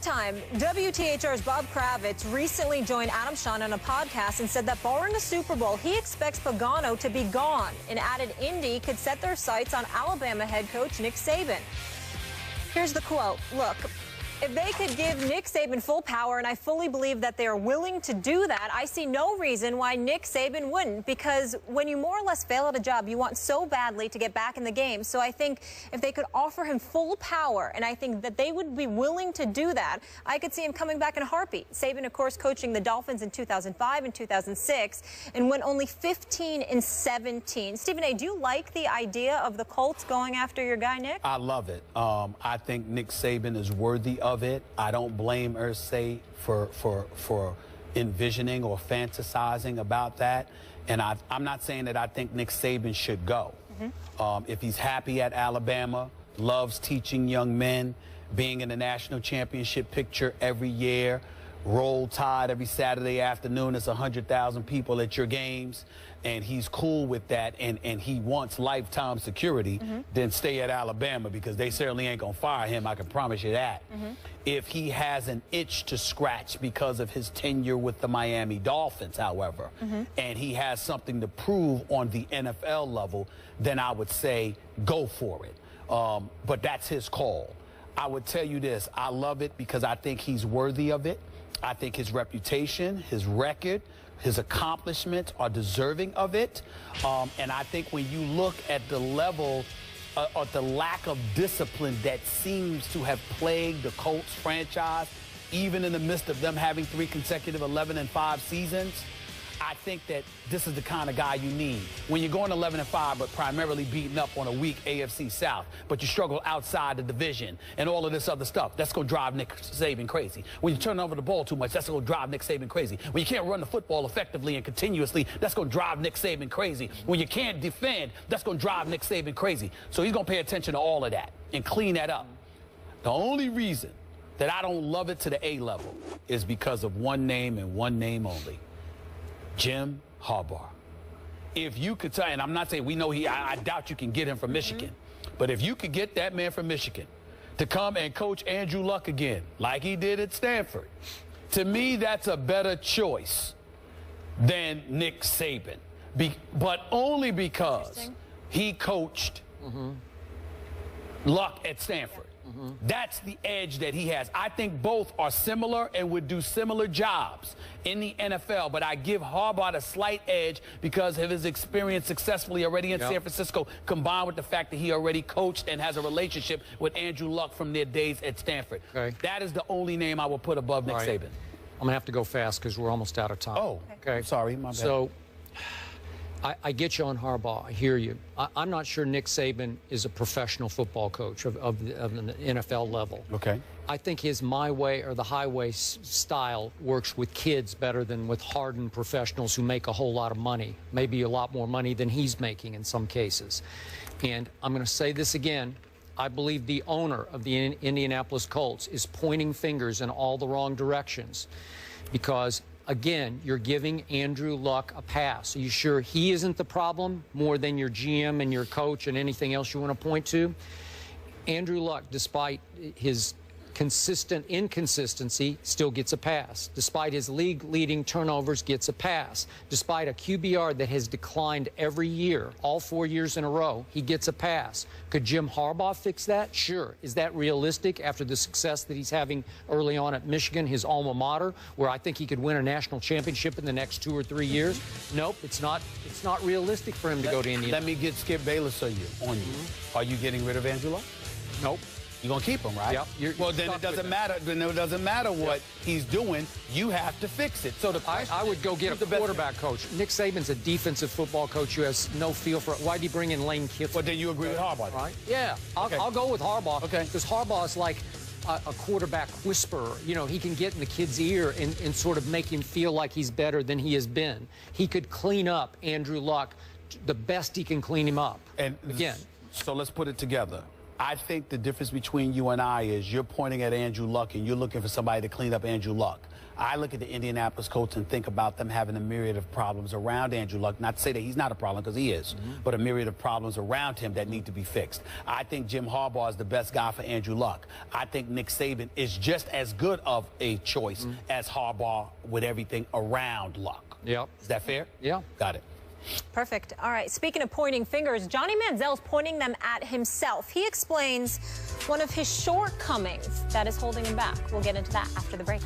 time, WTHR's Bob Kravitz recently joined Adam Sean on a podcast and said that barring a Super Bowl, he expects Pagano to be gone and added Indy could set their sights on Alabama head coach Nick Saban. Here's the quote. Look, if they could give Nick Saban full power, and I fully believe that they are willing to do that, I see no reason why Nick Saban wouldn't, because when you more or less fail at a job, you want so badly to get back in the game. So I think if they could offer him full power, and I think that they would be willing to do that, I could see him coming back in a heartbeat. Saban, of course, coaching the Dolphins in 2005 and 2006, and went only 15-17. Stephen A., do you like the idea of the Colts going after your guy, Nick? I love it. I think Nick Saban is worthy of it. I don't blame Irsay for envisioning or fantasizing about that. And I'm not saying that I think Nick Saban should go. If he's happy at Alabama, loves teaching young men, being in the national championship picture every year, Roll Tide every Saturday afternoon, it's 100,000 people at your games, and he's cool with that, and he wants lifetime security, then stay at Alabama, because they certainly ain't gonna fire him, I can promise you that. If he has an itch to scratch because of his tenure with the Miami Dolphins, however, and he has something to prove on the NFL level, then I would say go for it. But that's his call. I would tell you this, I love it because I think he's worthy of it. I think his reputation, his record, his accomplishments are deserving of it. And I think when you look at the level or the lack of discipline that seems to have plagued the Colts franchise, even in the midst of them having 3 consecutive 11-5 seasons, I think that this is the kind of guy you need. When you're going 11-5, but primarily beating up on a weak AFC South, but you struggle outside the division and all of this other stuff, that's going to drive Nick Saban crazy. When you turn over the ball too much, that's going to drive Nick Saban crazy. When you can't run the football effectively and continuously, that's going to drive Nick Saban crazy. When you can't defend, that's going to drive Nick Saban crazy. So he's going to pay attention to all of that and clean that up. The only reason that I don't love it to the A level is because of one name and one name only. Jim Harbaugh. If you could tell, and I'm not saying we know I doubt you can get him from Michigan, but if you could get that man from Michigan to come and coach Andrew Luck again, like he did at Stanford, to me, that's a better choice than Nick Saban. But only because he coached Luck at Stanford. That's the edge that he has. I think both are similar and would do similar jobs in the NFL, but I give Harbaugh a slight edge because of his experience successfully already in San Francisco, combined with the fact that he already coached and has a relationship with Andrew Luck from their days at Stanford. That is the only name I will put above Nick Saban. I'm going to have to go fast because we're almost out of time. Oh, okay. Sorry, my bad. So I get you on Harbaugh. I hear you. I'm not sure Nick Saban is a professional football coach of the NFL level. Okay. I think his my way or the highway style works with kids better than with hardened professionals who make a whole lot of money, maybe a lot more money than he's making in some cases. And I'm going to say this again. I believe the owner of the Indianapolis Colts is pointing fingers in all the wrong directions because, again, you're giving Andrew Luck a pass. Are you sure he isn't the problem more than your GM and your coach and anything else you want to point to? Andrew Luck, despite his consistent inconsistency, still gets a pass. Despite his league-leading turnovers, gets a pass. Despite a QBR that has declined every year, all 4 years in a row, he gets a pass. Could Jim Harbaugh fix that? Sure. Is that realistic after the success that he's having early on at Michigan, his alma mater, where I think he could win a national championship in the next 2 or 3 years? Nope, it's not realistic for him to go to Indiana. Let me get Skip Bayless on you. Are you getting rid of Andrew Luck? Nope. You're going to keep him, right? Yep. Well, then it doesn't matter. Then it doesn't matter what he's doing. You have to fix it. So I would go get a quarterback coach. Nick Saban's a defensive football coach who has no feel for it. Why'd he bring in Lane Kiffin? Well, then you agree with Harbaugh, right? Yeah. I'll go with Harbaugh. Okay. Because Harbaugh is like a quarterback whisperer. You know, he can get in the kid's ear and sort of make him feel like he's better than he has been. He could clean up Andrew Luck the best he can clean him up. And again. So let's put it together. I think the difference between you and I is you're pointing at Andrew Luck and you're looking for somebody to clean up Andrew Luck. I look at the Indianapolis Colts and think about them having a myriad of problems around Andrew Luck. Not to say that he's not a problem, because he is, but a myriad of problems around him that need to be fixed. I think Jim Harbaugh is the best guy for Andrew Luck. I think Nick Saban is just as good of a choice as Harbaugh with everything around Luck. Yep. Is that fair? Yeah. Got it. Perfect. All right. Speaking of pointing fingers, Johnny Manziel's pointing them at himself. He explains one of his shortcomings that is holding him back. We'll get into that after the break.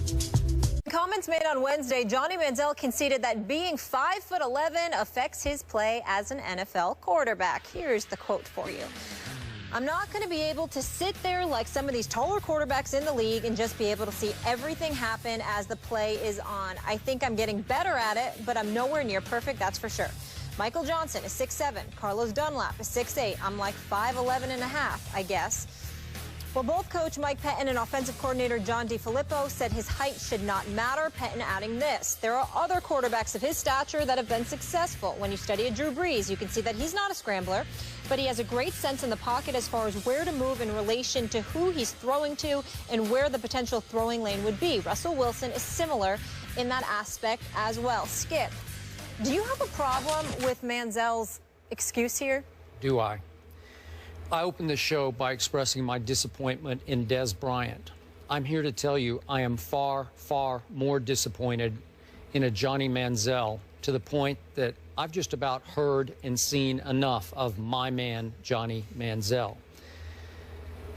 In comments made on Wednesday, Johnny Manziel conceded that being 5'11" affects his play as an NFL quarterback. Here's the quote for you. I'm not going to be able to sit there like some of these taller quarterbacks in the league and just be able to see everything happen as the play is on. I think I'm getting better at it, but I'm nowhere near perfect, that's for sure. Michael Johnson is 6'7". Carlos Dunlap is 6'8". I'm like 5'11 and a half, I guess. Well, both coach Mike Pettin and offensive coordinator John DeFilippo said his height should not matter. Pettin adding this: there are other quarterbacks of his stature that have been successful. When you study a Drew Brees, you can see that he's not a scrambler, but he has a great sense in the pocket as far as where to move in relation to who he's throwing to and where the potential throwing lane would be. Russell Wilson is similar in that aspect as well. Skip, do you have a problem with Manziel's excuse here? Do I? I opened the show by expressing my disappointment in Des Bryant. I'm here to tell you I am far, far more disappointed in a Johnny Manziel, to the point that I've just about heard and seen enough of my man, Johnny Manziel.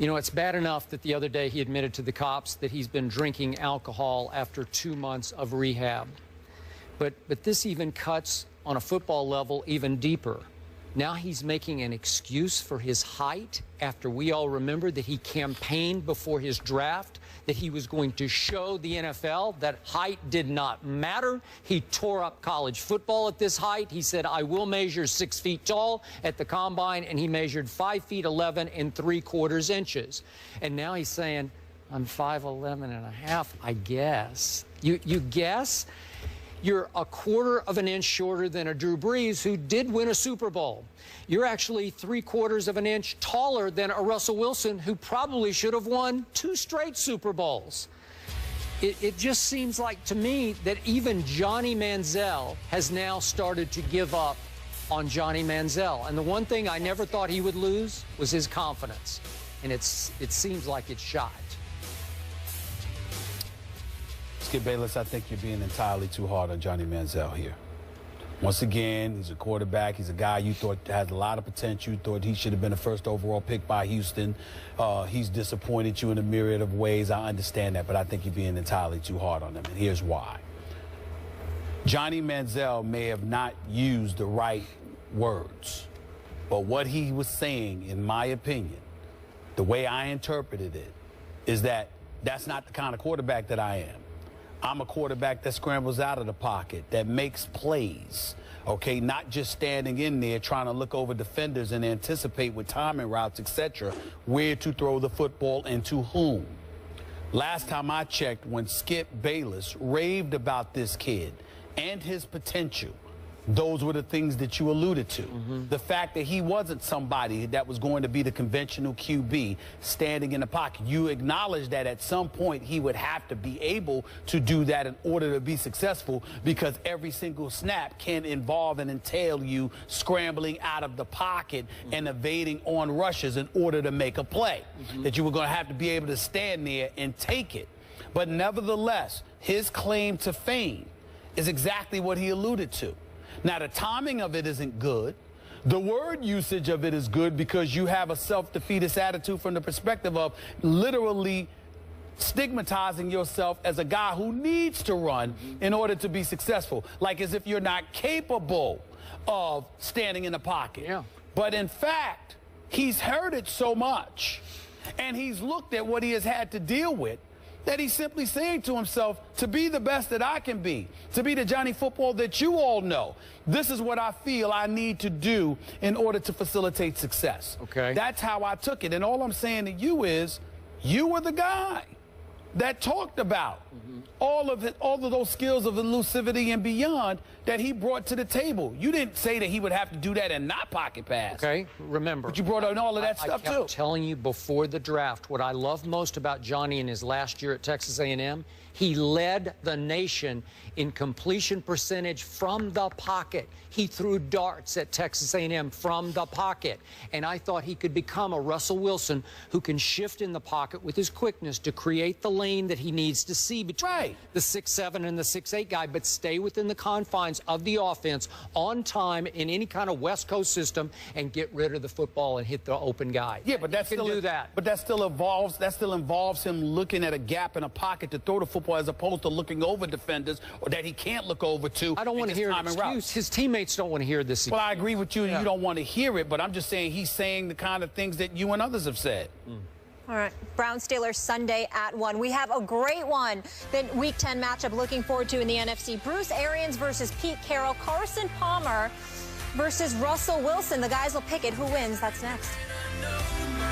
You know, it's bad enough that the other day he admitted to the cops that he's been drinking alcohol after 2 months of rehab. But this even cuts on a football level even deeper. Now he's making an excuse for his height after we all remember that he campaigned before his draft that he was going to show the NFL that height did not matter. He tore up college football at this height. He said, I will measure 6 feet tall at the combine, and he measured 5 feet 11 3/4 inches. And now he's saying, I'm 5'11 and a half, I guess. You guess? You're a 1/4 of an inch shorter than a Drew Brees, who did win a Super Bowl. You're actually 3/4 of an inch taller than a Russell Wilson, who probably should have won 2 straight Super Bowls. It just seems like to me that even Johnny Manziel has now started to give up on Johnny Manziel. And the one thing I never thought he would lose was his confidence. And it seems like it's shot. Skip Bayless, I think you're being entirely too hard on Johnny Manziel here. Once again, he's a quarterback. He's a guy you thought had a lot of potential. You thought he should have been a first overall pick by Houston. He's disappointed you in a myriad of ways. I understand that, but I think you're being entirely too hard on him, and here's why. Johnny Manziel may have not used the right words, but what he was saying, in my opinion, the way I interpreted it, is that that's not the kind of quarterback that I am. I'm a quarterback that scrambles out of the pocket, that makes plays, okay? Not just standing in there trying to look over defenders and anticipate with timing routes, etc., where to throw the football and to whom. Last time I checked, when Skip Bayless raved about this kid and his potential, those were the things that you alluded to. The fact that he wasn't somebody that was going to be the conventional QB standing in the pocket. You acknowledge that at some point he would have to be able to do that in order to be successful, because every single snap can involve and entail you scrambling out of the pocket and evading on rushes in order to make a play. That you were going to have to be able to stand there and take it. But nevertheless, his claim to fame is exactly what he alluded to. Now, the timing of it isn't good. The word usage of it is good, because you have a self-defeatist attitude from the perspective of literally stigmatizing yourself as a guy who needs to run in order to be successful, like as if you're not capable of standing in the pocket. Yeah. But in fact, he's heard it so much, and he's looked at what he has had to deal with, that he's simply saying to himself, to be the best that I can be, to be the Johnny Football that you all know, this is what I feel I need to do in order to facilitate success. Okay. That's how I took it. And all I'm saying to you is, you were the guy. that talked about all of those skills of elusivity and beyond that he brought to the table. You didn't say that he would have to do that and not pocket pass. Okay, remember. But you brought on all of that stuff, I kept telling you before the draft, what I love most about Johnny in his last year at Texas A&M, he led the nation in completion percentage from the pocket. He threw darts at Texas A&M from the pocket. And I thought he could become a Russell Wilson who can shift in the pocket with his quickness to create the lane that he needs to see between the 6'7" and the 6'8" guy, but stay within the confines of the offense on time in any kind of West Coast system and get rid of the football and hit the open guy. Yeah, but that still involves him looking at a gap in a pocket to throw the football as opposed to looking over defenders or that he can't look over to. I don't want to hear an excuse. His teammates don't want to hear this. Well, I agree with you. You don't want to hear it, but I'm just saying he's saying the kind of things that you and others have said. All right, Browns-Steelers Sunday at 1. We have a great one. The Week 10 matchup looking forward to in the NFC. Bruce Arians versus Pete Carroll. Carson Palmer versus Russell Wilson. The guys will pick it. Who wins? That's next.